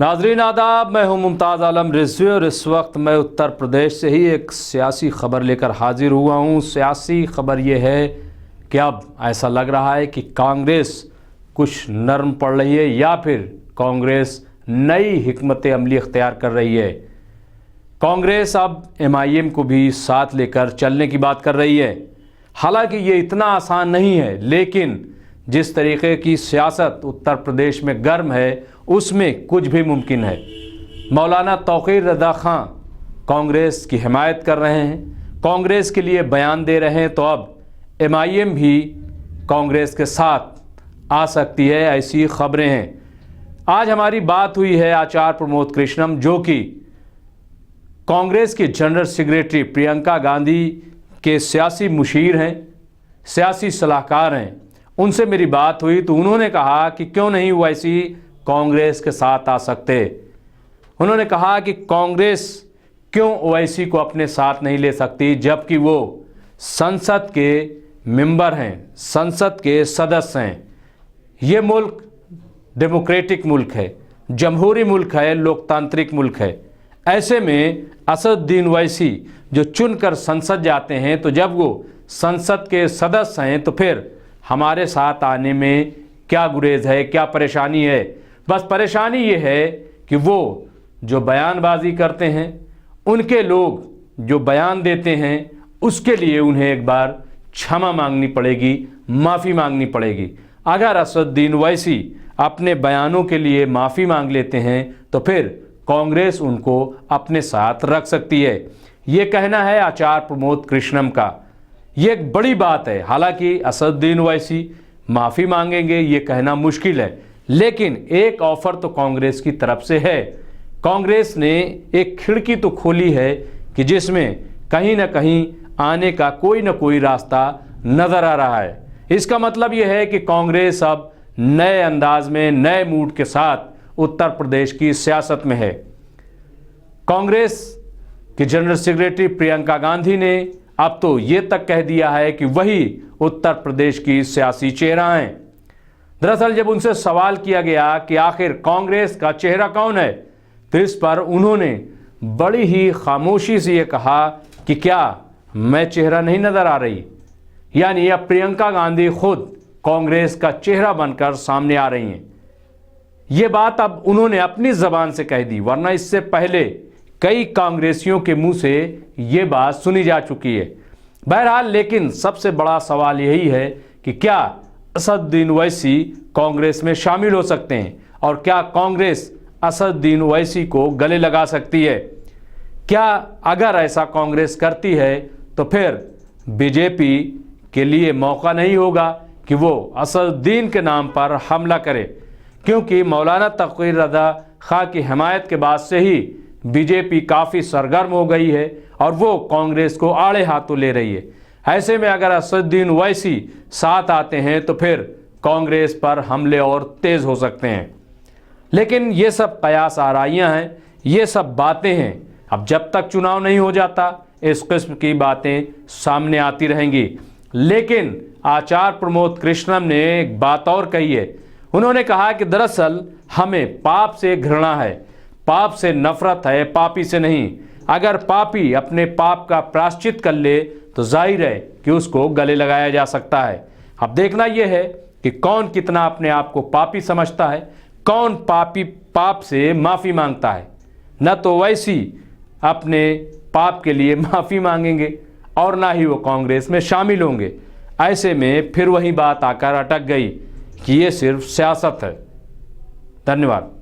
नाजरीन आदाब, मैं हूं मुमताज़ आलम रिजवी और इस वक्त मैं उत्तर प्रदेश से ही एक सियासी ख़बर लेकर हाजिर हुआ हूं। सियासी ख़बर यह है कि अब ऐसा लग रहा है कि कांग्रेस कुछ नरम पड़ रही है या फिर कांग्रेस नई हिकमत अमली इख्तियार कर रही है। कांग्रेस अब MIM को भी साथ लेकर चलने की बात कर रही है। हालांकि ये इतना आसान नहीं है, लेकिन जिस तरीके की सियासत उत्तर प्रदेश में गर्म है उसमें कुछ भी मुमकिन है। मौलाना तौक़ीर रज़ा ख़ान कांग्रेस की हिमायत कर रहे हैं, कांग्रेस के लिए बयान दे रहे हैं, तो अब MIM भी कांग्रेस के साथ आ सकती है, ऐसी खबरें हैं। आज हमारी बात हुई है आचार्य प्रमोद कृष्णम, जो कि कांग्रेस के जनरल सेक्रेटरी प्रियंका गांधी के सियासी मुशीर हैं, सियासी सलाहकार हैं। उनसे मेरी बात हुई तो उन्होंने कहा कि क्यों नहीं ओवैसी कांग्रेस के साथ आ सकते। उन्होंने कहा कि कांग्रेस क्यों ओवैसी को अपने साथ नहीं ले सकती, जबकि वो संसद के मेंबर हैं, संसद के सदस्य हैं। ये मुल्क डेमोक्रेटिक मुल्क है, जमहूरी मुल्क है, लोकतांत्रिक मुल्क है। ऐसे में असदुद्दीन ओवैसी जो चुनकर संसद जाते हैं, तो जब वो संसद के सदस्य हैं तो फिर हमारे साथ आने में क्या गुरेज है, क्या परेशानी है? बस परेशानी ये है कि वो जो बयानबाजी करते हैं, उनके लोग जो बयान देते हैं, उसके लिए उन्हें एक बार क्षमा मांगनी पड़ेगी, माफ़ी मांगनी पड़ेगी। अगर असदुद्दीन ओवैसी अपने बयानों के लिए माफ़ी मांग लेते हैं तो फिर कांग्रेस उनको अपने साथ रख सकती है। ये कहना है आचार्य प्रमोद कृष्णम का। ये एक बड़ी बात है। हालांकि असदुद्दीन ओवैसी माफ़ी मांगेंगे ये कहना मुश्किल है, लेकिन एक ऑफर तो कांग्रेस की तरफ से है। कांग्रेस ने एक खिड़की तो खोली है कि जिसमें कहीं ना कहीं आने का कोई ना कोई रास्ता नज़र आ रहा है। इसका मतलब यह है कि कांग्रेस अब नए अंदाज में, नए मूड के साथ उत्तर प्रदेश की सियासत में है। कांग्रेस की जनरल सेक्रेटरी प्रियंका गांधी ने अब तो ये तक कह दिया है कि वही उत्तर प्रदेश की सियासी चेहरा हैं। दरअसल जब उनसे सवाल किया गया कि आखिर कांग्रेस का चेहरा कौन है, तो इस पर उन्होंने बड़ी ही खामोशी से ये कहा कि क्या मैं चेहरा नहीं नजर आ रही? यानी अब प्रियंका गांधी खुद कांग्रेस का चेहरा बनकर सामने आ रही हैं। ये बात अब उन्होंने अपनी जबान से कह दी, वरना इससे पहले कई कांग्रेसियों के मुंह से ये बात सुनी जा चुकी है। बहरहाल, लेकिन सबसे बड़ा सवाल यही है कि क्या असदुद्दीन ओवैसी कांग्रेस में शामिल हो सकते हैं और क्या कांग्रेस असदुद्दीन ओवैसी को गले लगा सकती है? क्या अगर ऐसा कांग्रेस करती है तो फिर बीजेपी के लिए मौका नहीं होगा कि वो असदुद्दीन के नाम पर हमला करे? क्योंकि मौलाना तौक़ीर रज़ा ख़ान की हिमायत के बाद से ही बीजेपी काफ़ी सरगर्म हो गई है और वो कांग्रेस को आड़े हाथों ले रही है। ऐसे में अगर असदुद्दीन ओवैसी साथ आते हैं तो फिर कांग्रेस पर हमले और तेज़ हो सकते हैं। लेकिन ये सब कयास आराइयाँ हैं, ये सब बातें हैं। अब जब तक चुनाव नहीं हो जाता इस किस्म की बातें सामने आती रहेंगी। लेकिन आचार्य प्रमोद कृष्णम ने एक बात और कही है। उन्होंने कहा कि दरअसल हमें पाप से घृणा है, पाप से नफरत है, पापी से नहीं। अगर पापी अपने पाप का प्रायश्चित कर ले तो जाहिर है कि उसको गले लगाया जा सकता है। अब देखना यह है कि कौन कितना अपने आप को पापी समझता है, कौन पापी पाप से माफ़ी मांगता है। न तो ओवैसी अपने पाप के लिए माफ़ी मांगेंगे और ना ही वो कांग्रेस में शामिल होंगे। ऐसे में फिर वही बात आकर अटक गई कि ये सिर्फ सियासत है। धन्यवाद।